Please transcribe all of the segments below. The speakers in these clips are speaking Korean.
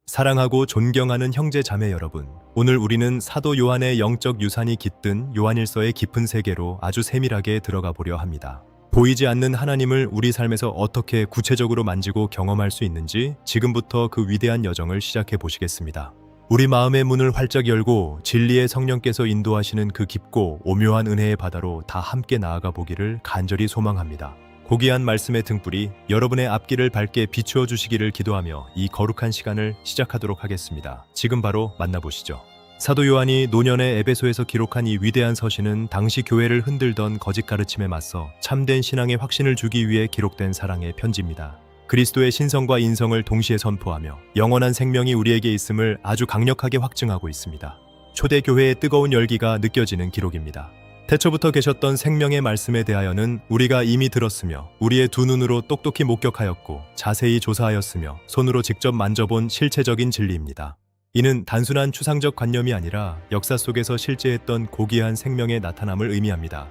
사랑하고 존경하는 형제 자매 여러분, 오늘 우리는 사도 요한의 영적 유산이 깃든 요한일서의 깊은 세계로 아주 세밀하게 들어가 보려 합니다. 보이지 않는 하나님을 우리 삶에서 어떻게 구체적으로 만지고 경험할 수 있는지 지금부터 그 위대한 여정을 시작해 보시겠습니다. 우리 마음의 문을 활짝 열고 진리의 성령께서 인도하시는 그 깊고 오묘한 은혜의 바다로 다 함께 나아가 보기를 간절히 소망합니다. 고귀한 말씀의 등불이 여러분의 앞길을 밝게 비추어 주시기를 기도하며 이 거룩한 시간을 시작하도록 하겠습니다. 지금 바로 만나보시죠. 사도 요한이 노년의 에베소에서 기록한 이 위대한 서신은 당시 교회를 흔들던 거짓 가르침에 맞서 참된 신앙의 확신을 주기 위해 기록된 사랑의 편지입니다. 그리스도의 신성과 인성을 동시에 선포하며 영원한 생명이 우리에게 있음을 아주 강력하게 확증하고 있습니다. 초대 교회의 뜨거운 열기가 느껴지는 기록입니다. 태초부터 계셨던 생명의 말씀에 대하여는 우리가 이미 들었으며 우리의 두 눈으로 똑똑히 목격하였고 자세히 조사하였으며 손으로 직접 만져본 실체적인 진리입니다. 이는 단순한 추상적 관념이 아니라 역사 속에서 실제했던 고귀한 생명의 나타남을 의미합니다.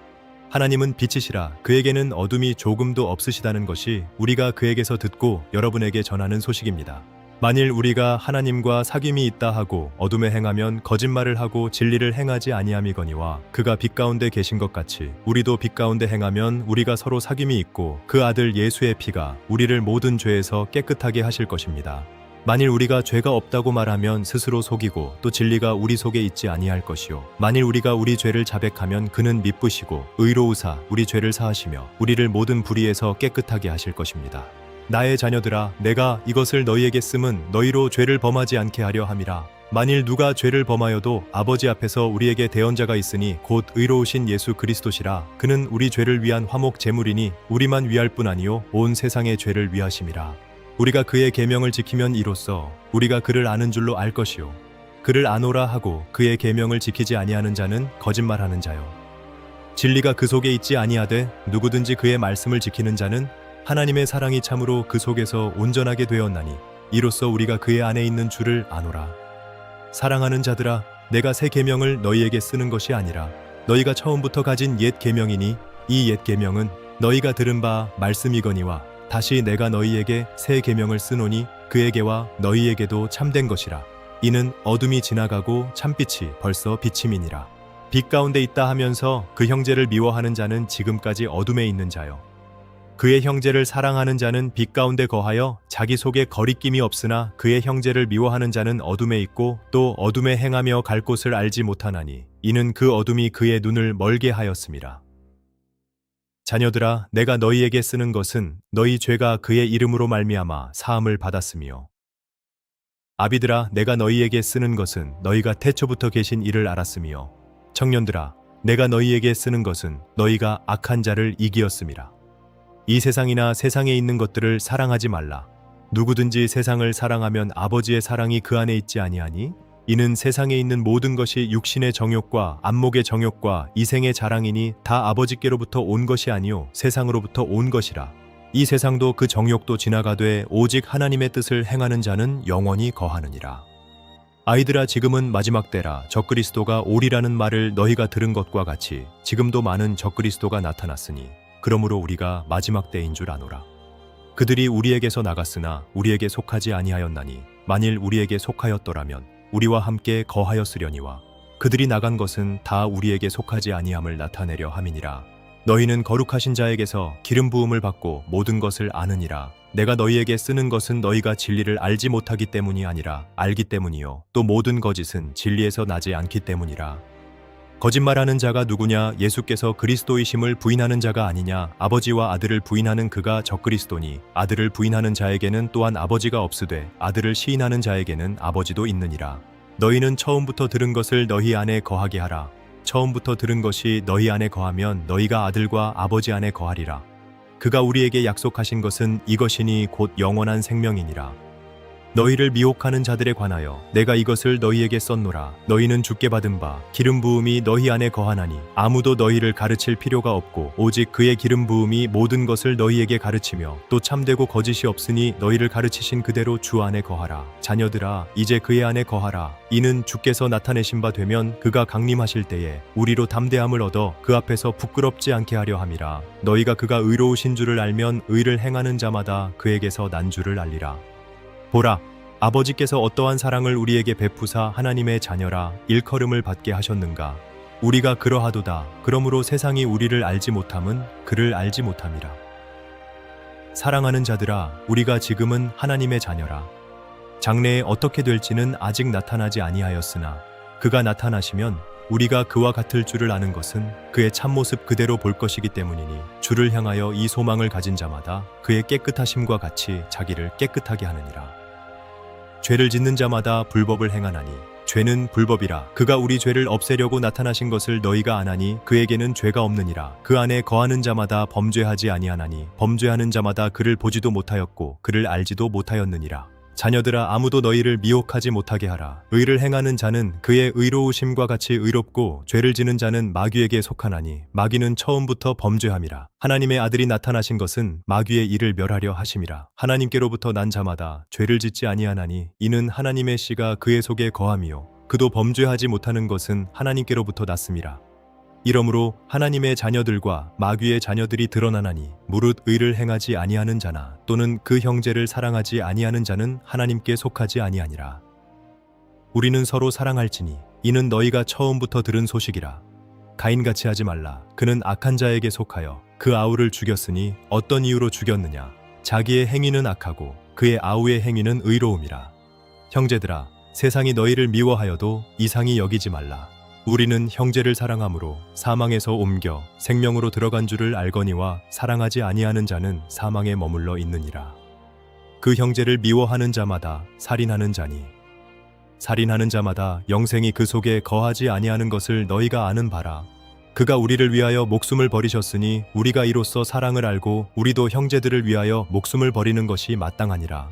하나님은 빛이시라 그에게는 어둠이 조금도 없으시다는 것이 우리가 그에게서 듣고 여러분에게 전하는 소식입니다. 만일 우리가 하나님과 사귐이 있다 하고 어둠에 행하면 거짓말을 하고 진리를 행하지 아니함이거니와 그가 빛 가운데 계신 것 같이 우리도 빛 가운데 행하면 우리가 서로 사귐이 있고 그 아들 예수의 피가 우리를 모든 죄에서 깨끗하게 하실 것입니다. 만일 우리가 죄가 없다고 말하면 스스로 속이고 또 진리가 우리 속에 있지 아니할 것이요 만일 우리가 우리 죄를 자백하면 그는 미쁘시고 의로우사 우리 죄를 사하시며 우리를 모든 불의에서 깨끗하게 하실 것입니다. 나의 자녀들아 내가 이것을 너희에게 씀은 너희로 죄를 범하지 않게 하려 함이라. 만일 누가 죄를 범하여도 아버지 앞에서 우리에게 대언자가 있으니 곧 의로우신 예수 그리스도시라. 그는 우리 죄를 위한 화목 제물이니 우리만 위할 뿐 아니요 온 세상의 죄를 위하심이라. 우리가 그의 계명을 지키면 이로써 우리가 그를 아는 줄로 알 것이요 그를 아노라 하고 그의 계명을 지키지 아니하는 자는 거짓말하는 자요 진리가 그 속에 있지 아니하되 누구든지 그의 말씀을 지키는 자는 하나님의 사랑이 참으로 그 속에서 온전하게 되었나니 이로써 우리가 그의 안에 있는 줄을 아노라. 사랑하는 자들아 내가 새 계명을 너희에게 쓰는 것이 아니라 너희가 처음부터 가진 옛 계명이니 이 옛 계명은 너희가 들은 바 말씀이거니와 다시 내가 너희에게 새 계명을 쓰노니 그에게와 너희에게도 참된 것이라. 이는 어둠이 지나가고 참빛이 벌써 비침이니라. 빛 가운데 있다 하면서 그 형제를 미워하는 자는 지금까지 어둠에 있는 자요. 그의 형제를 사랑하는 자는 빛 가운데 거하여 자기 속에 거리낌이 없으나 그의 형제를 미워하는 자는 어둠에 있고 또 어둠에 행하며 갈 곳을 알지 못하나니 이는 그 어둠이 그의 눈을 멀게 하였음이라. 자녀들아 내가 너희에게 쓰는 것은 너희 죄가 그의 이름으로 말미암아 사함을 받았으며 아비들아 내가 너희에게 쓰는 것은 너희가 태초부터 계신 이를 알았으며 청년들아 내가 너희에게 쓰는 것은 너희가 악한 자를 이기었음이라. 이 세상이나 세상에 있는 것들을 사랑하지 말라. 누구든지 세상을 사랑하면 아버지의 사랑이 그 안에 있지 아니하니 이는 세상에 있는 모든 것이 육신의 정욕과 안목의 정욕과 이생의 자랑이니 다 아버지께로부터 온 것이 아니요 세상으로부터 온 것이라. 이 세상도 그 정욕도 지나가되 오직 하나님의 뜻을 행하는 자는 영원히 거하느니라. 아이들아 지금은 마지막 때라. 적그리스도가 오리라는 말을 너희가 들은 것과 같이 지금도 많은 적그리스도가 나타났으니 그러므로 우리가 마지막 때인 줄 아노라. 그들이 우리에게서 나갔으나 우리에게 속하지 아니하였나니 만일 우리에게 속하였더라면 우리와 함께 거하였으려니와 그들이 나간 것은 다 우리에게 속하지 아니함을 나타내려 함이니라. 너희는 거룩하신 자에게서 기름 부음을 받고 모든 것을 아느니라. 내가 너희에게 쓰는 것은 너희가 진리를 알지 못하기 때문이 아니라 알기 때문이요 또 모든 거짓은 진리에서 나지 않기 때문이라. 거짓말하는 자가 누구냐? 예수께서 그리스도이심을 부인하는 자가 아니냐? 아버지와 아들을 부인하는 그가 적그리스도니 아들을 부인하는 자에게는 또한 아버지가 없으되 아들을 시인하는 자에게는 아버지도 있느니라. 너희는 처음부터 들은 것을 너희 안에 거하게 하라. 처음부터 들은 것이 너희 안에 거하면 너희가 아들과 아버지 안에 거하리라. 그가 우리에게 약속하신 것은 이것이니 곧 영원한 생명이니라. 너희를 미혹하는 자들에 관하여 내가 이것을 너희에게 썼노라. 너희는 주께 받은 바 기름 부음이 너희 안에 거하나니 아무도 너희를 가르칠 필요가 없고 오직 그의 기름 부음이 모든 것을 너희에게 가르치며 또 참되고 거짓이 없으니 너희를 가르치신 그대로 주 안에 거하라. 자녀들아 이제 그의 안에 거하라. 이는 주께서 나타내신 바 되면 그가 강림하실 때에 우리로 담대함을 얻어 그 앞에서 부끄럽지 않게 하려 함이라. 너희가 그가 의로우신 줄을 알면 의를 행하는 자마다 그에게서 난 줄을 알리라. 보라, 아버지께서 어떠한 사랑을 우리에게 베푸사 하나님의 자녀라 일컬음을 받게 하셨는가. 우리가 그러하도다. 그러므로 세상이 우리를 알지 못함은 그를 알지 못함이라. 사랑하는 자들아, 우리가 지금은 하나님의 자녀라. 장래에 어떻게 될지는 아직 나타나지 아니하였으나 그가 나타나시면 우리가 그와 같을 줄을 아는 것은 그의 참모습 그대로 볼 것이기 때문이니 주를 향하여 이 소망을 가진 자마다 그의 깨끗하심과 같이 자기를 깨끗하게 하느니라. 죄를 짓는 자마다 불법을 행하나니 죄는 불법이라. 그가 우리 죄를 없애려고 나타나신 것을 너희가 아나니 그에게는 죄가 없느니라. 그 안에 거하는 자마다 범죄하지 아니하나니 범죄하는 자마다 그를 보지도 못하였고 그를 알지도 못하였느니라. 자녀들아, 아무도 너희를 미혹하지 못하게 하라. 의를 행하는 자는 그의 의로우심과 같이 의롭고 죄를 지는 자는 마귀에게 속하나니 마귀는 처음부터 범죄함이라. 하나님의 아들이 나타나신 것은 마귀의 일을 멸하려 하심이라. 하나님께로부터 난 자마다 죄를 짓지 아니하나니 이는 하나님의 씨가 그의 속에 거함이요 그도 범죄하지 못하는 것은 하나님께로부터 났음이라. 이러므로 하나님의 자녀들과 마귀의 자녀들이 드러나나니 무릇 의를 행하지 아니하는 자나 또는 그 형제를 사랑하지 아니하는 자는 하나님께 속하지 아니하니라. 우리는 서로 사랑할지니 이는 너희가 처음부터 들은 소식이라. 가인같이 하지 말라. 그는 악한 자에게 속하여 그 아우를 죽였으니 어떤 이유로 죽였느냐. 자기의 행위는 악하고 그의 아우의 행위는 의로움이라. 형제들아, 세상이 너희를 미워하여도 이상히 여기지 말라. 우리는 형제를 사랑함으로 사망에서 옮겨 생명으로 들어간 줄을 알거니와 사랑하지 아니하는 자는 사망에 머물러 있느니라. 그 형제를 미워하는 자마다 살인하는 자니 살인하는 자마다 영생이 그 속에 거하지 아니하는 것을 너희가 아는 바라. 그가 우리를 위하여 목숨을 버리셨으니 우리가 이로써 사랑을 알고 우리도 형제들을 위하여 목숨을 버리는 것이 마땅하니라.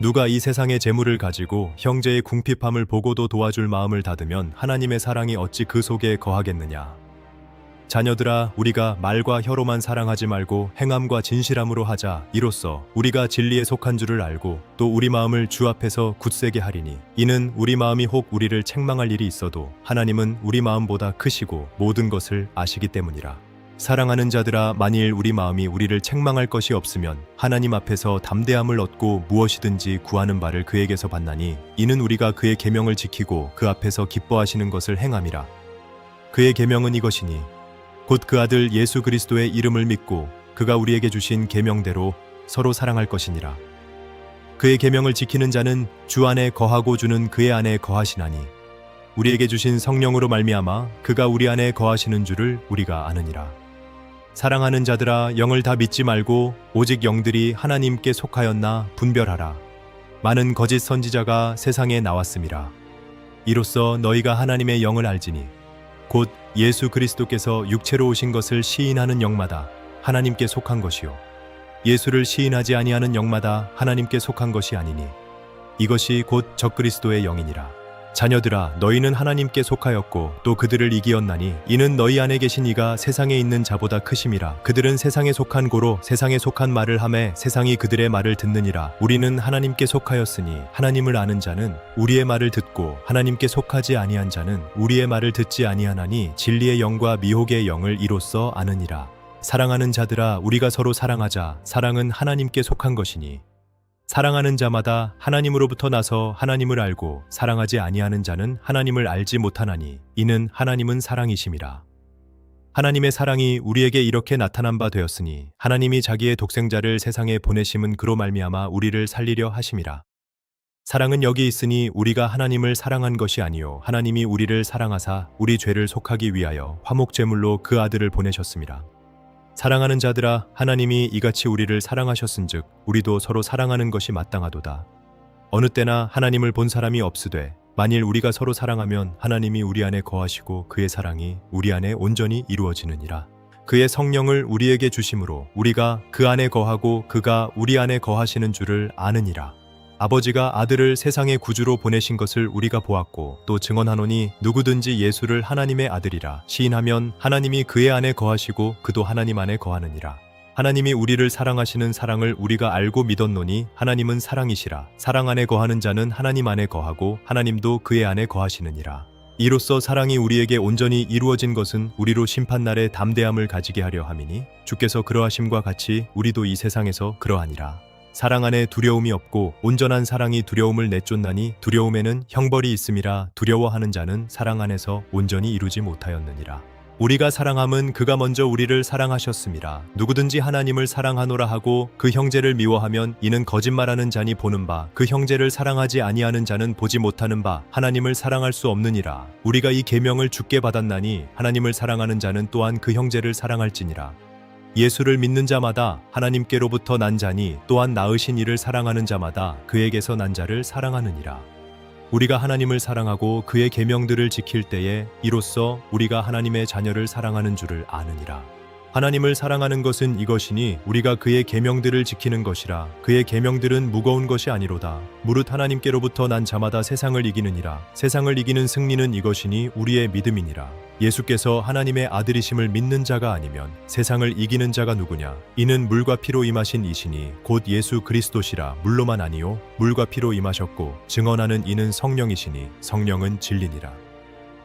누가 이 세상의 재물을 가지고 형제의 궁핍함을 보고도 도와줄 마음을 닫으면 하나님의 사랑이 어찌 그 속에 거하겠느냐. 자녀들아, 우리가 말과 혀로만 사랑하지 말고 행함과 진실함으로 하자. 이로써 우리가 진리에 속한 줄을 알고 또 우리 마음을 주 앞에서 굳세게 하리니 이는 우리 마음이 혹 우리를 책망할 일이 있어도 하나님은 우리 마음보다 크시고 모든 것을 아시기 때문이라. 사랑하는 자들아, 만일 우리 마음이 우리를 책망할 것이 없으면 하나님 앞에서 담대함을 얻고 무엇이든지 구하는 바를 그에게서 받나니 이는 우리가 그의 계명을 지키고 그 앞에서 기뻐하시는 것을 행함이라. 그의 계명은 이것이니 곧 그 아들 예수 그리스도의 이름을 믿고 그가 우리에게 주신 계명대로 서로 사랑할 것이니라. 그의 계명을 지키는 자는 주 안에 거하고 주는 그의 안에 거하시나니 우리에게 주신 성령으로 말미암아 그가 우리 안에 거하시는 줄을 우리가 아느니라. 사랑하는 자들아, 영을 다 믿지 말고 오직 영들이 하나님께 속하였나 분별하라. 많은 거짓 선지자가 세상에 나왔음이라. 이로써 너희가 하나님의 영을 알지니 곧 예수 그리스도께서 육체로 오신 것을 시인하는 영마다 하나님께 속한 것이요 예수를 시인하지 아니하는 영마다 하나님께 속한 것이 아니니 이것이 곧 적그리스도의 영이니라. 자녀들아, 너희는 하나님께 속하였고 또 그들을 이기었나니 이는 너희 안에 계신 이가 세상에 있는 자보다 크심이라. 그들은 세상에 속한 고로 세상에 속한 말을 하매 세상이 그들의 말을 듣느니라. 우리는 하나님께 속하였으니 하나님을 아는 자는 우리의 말을 듣고 하나님께 속하지 아니한 자는 우리의 말을 듣지 아니하나니 진리의 영과 미혹의 영을 이로써 아느니라. 사랑하는 자들아, 우리가 서로 사랑하자. 사랑은 하나님께 속한 것이니 사랑하는 자마다 하나님으로부터 나서 하나님을 알고 사랑하지 아니하는 자는 하나님을 알지 못하나니 이는 하나님은 사랑이심이라. 하나님의 사랑이 우리에게 이렇게 나타난 바 되었으니 하나님이 자기의 독생자를 세상에 보내심은 그로 말미암아 우리를 살리려 하심이라. 사랑은 여기 있으니 우리가 하나님을 사랑한 것이 아니요 하나님이 우리를 사랑하사 우리 죄를 속하기 위하여 화목제물로 그 아들을 보내셨습니다. 사랑하는 자들아, 하나님이 이같이 우리를 사랑하셨은즉 우리도 서로 사랑하는 것이 마땅하도다. 어느 때나 하나님을 본 사람이 없으되 만일 우리가 서로 사랑하면 하나님이 우리 안에 거하시고 그의 사랑이 우리 안에 온전히 이루어지느니라. 그의 성령을 우리에게 주심으로 우리가 그 안에 거하고 그가 우리 안에 거하시는 줄을 아느니라. 아버지가 아들을 세상의 구주로 보내신 것을 우리가 보았고 또 증언하노니 누구든지 예수를 하나님의 아들이라 시인하면 하나님이 그의 안에 거하시고 그도 하나님 안에 거하느니라. 하나님이 우리를 사랑하시는 사랑을 우리가 알고 믿었노니 하나님은 사랑이시라. 사랑 안에 거하는 자는 하나님 안에 거하고 하나님도 그의 안에 거하시느니라. 이로써 사랑이 우리에게 온전히 이루어진 것은 우리로 심판날에 담대함을 가지게 하려 함이니 주께서 그러하심과 같이 우리도 이 세상에서 그러하니라. 사랑 안에 두려움이 없고 온전한 사랑이 두려움을 내쫓나니 두려움에는 형벌이 있음이라 두려워하는 자는 사랑 안에서 온전히 이루지 못하였느니라. 우리가 사랑함은 그가 먼저 우리를 사랑하셨음이라. 누구든지 하나님을 사랑하노라 하고 그 형제를 미워하면 이는 거짓말하는 자니 보는 바 그 형제를 사랑하지 아니하는 자는 보지 못하는 바 하나님을 사랑할 수 없느니라. 우리가 이 계명을 주께 받았나니 하나님을 사랑하는 자는 또한 그 형제를 사랑할지니라. 예수를 믿는 자마다 하나님께로부터 난 자니 또한 낳으신 이를 사랑하는 자마다 그에게서 난 자를 사랑하느니라. 우리가 하나님을 사랑하고 그의 계명들을 지킬 때에 이로써 우리가 하나님의 자녀를 사랑하는 줄을 아느니라. 하나님을 사랑하는 것은 이것이니 우리가 그의 계명들을 지키는 것이라. 그의 계명들은 무거운 것이 아니로다. 무릇 하나님께로부터 난 자마다 세상을 이기느니라. 세상을 이기는 승리는 이것이니 우리의 믿음이니라. 예수께서 하나님의 아들이심을 믿는 자가 아니면 세상을 이기는 자가 누구냐? 이는 물과 피로 임하신 이시니 곧 예수 그리스도시라. 물로만 아니요 물과 피로 임하셨고 증언하는 이는 성령이시니 성령은 진리니라.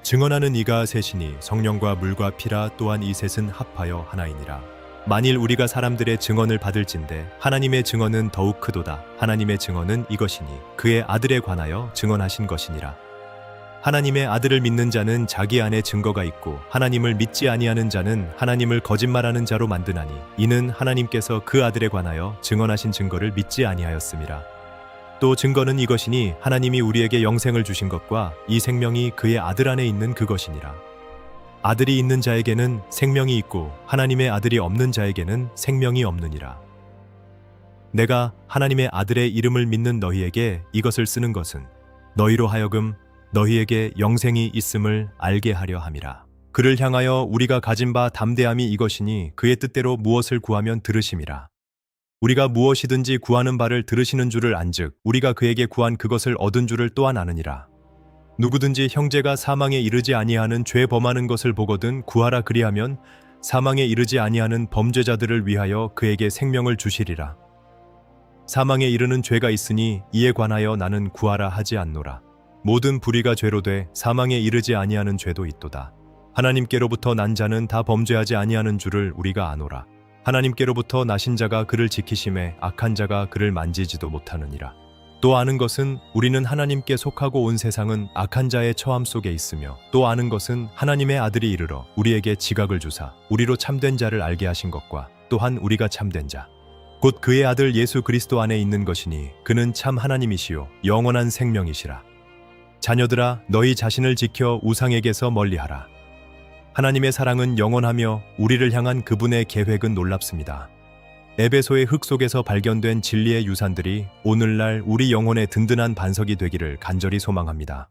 증언하는 이가 셋이니 성령과 물과 피라. 또한 이 셋은 합하여 하나이니라. 만일 우리가 사람들의 증언을 받을진대 하나님의 증언은 더욱 크도다. 하나님의 증언은 이것이니 그의 아들에 관하여 증언하신 것이니라. 하나님의 아들을 믿는 자는 자기 안에 증거가 있고 하나님을 믿지 아니하는 자는 하나님을 거짓말하는 자로 만드나니 이는 하나님께서 그 아들에 관하여 증언하신 증거를 믿지 아니하였음이라. 또 증거는 이것이니 하나님이 우리에게 영생을 주신 것과 이 생명이 그의 아들 안에 있는 그것이니라. 아들이 있는 자에게는 생명이 있고 하나님의 아들이 없는 자에게는 생명이 없느니라. 내가 하나님의 아들의 이름을 믿는 너희에게 이것을 쓰는 것은 너희로 하여금 너희에게 영생이 있음을 알게 하려 함이라. 그를 향하여 우리가 가진 바 담대함이 이것이니 그의 뜻대로 무엇을 구하면 들으심이라. 우리가 무엇이든지 구하는 바를 들으시는 줄을 안즉 우리가 그에게 구한 그것을 얻은 줄을 또한 아느니라. 누구든지 형제가 사망에 이르지 아니하는 죄 범하는 것을 보거든 구하라 그리하면 사망에 이르지 아니하는 범죄자들을 위하여 그에게 생명을 주시리라. 사망에 이르는 죄가 있으니 이에 관하여 나는 구하라 하지 않노라. 모든 불의가 죄로 돼 사망에 이르지 아니하는 죄도 있도다. 하나님께로부터 난 자는 다 범죄하지 아니하는 줄을 우리가 아노라. 하나님께로부터 나신 자가 그를 지키심에 악한 자가 그를 만지지도 못하느니라. 또 아는 것은 우리는 하나님께 속하고 온 세상은 악한 자의 처함 속에 있으며 또 아는 것은 하나님의 아들이 이르러 우리에게 지각을 주사 우리로 참된 자를 알게 하신 것과 또한 우리가 참된 자 곧 그의 아들 예수 그리스도 안에 있는 것이니 그는 참 하나님이시요 영원한 생명이시라. 자녀들아 너희 자신을 지켜 우상에게서 멀리하라. 하나님의 사랑은 영원하며 우리를 향한 그분의 계획은 놀랍습니다. 에베소의 흙 속에서 발견된 진리의 유산들이 오늘날 우리 영혼의 든든한 반석이 되기를 간절히 소망합니다.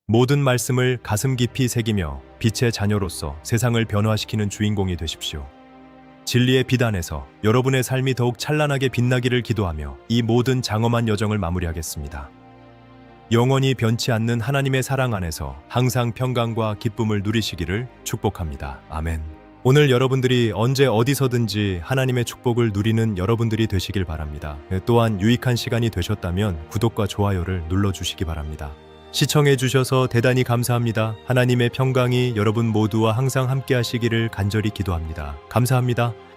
모든 말씀을 가슴 깊이 새기며 빛의 자녀로서 세상을 변화시키는 주인공이 되십시오. 진리의 빛 안에서 여러분의 삶이 더욱 찬란하게 빛나기를 기도하며 이 모든 장엄한 여정을 마무리하겠습니다. 영원히 변치 않는 하나님의 사랑 안에서 항상 평강과 기쁨을 누리시기를 축복합니다. 아멘. 오늘 여러분들이 언제 어디서든지 하나님의 축복을 누리는 여러분들이 되시길 바랍니다. 또한 유익한 시간이 되셨다면 구독과 좋아요를 눌러주시기 바랍니다. 시청해 주셔서 대단히 감사합니다. 하나님의 평강이 여러분 모두와 항상 함께 하시기를 간절히 기도합니다. 감사합니다.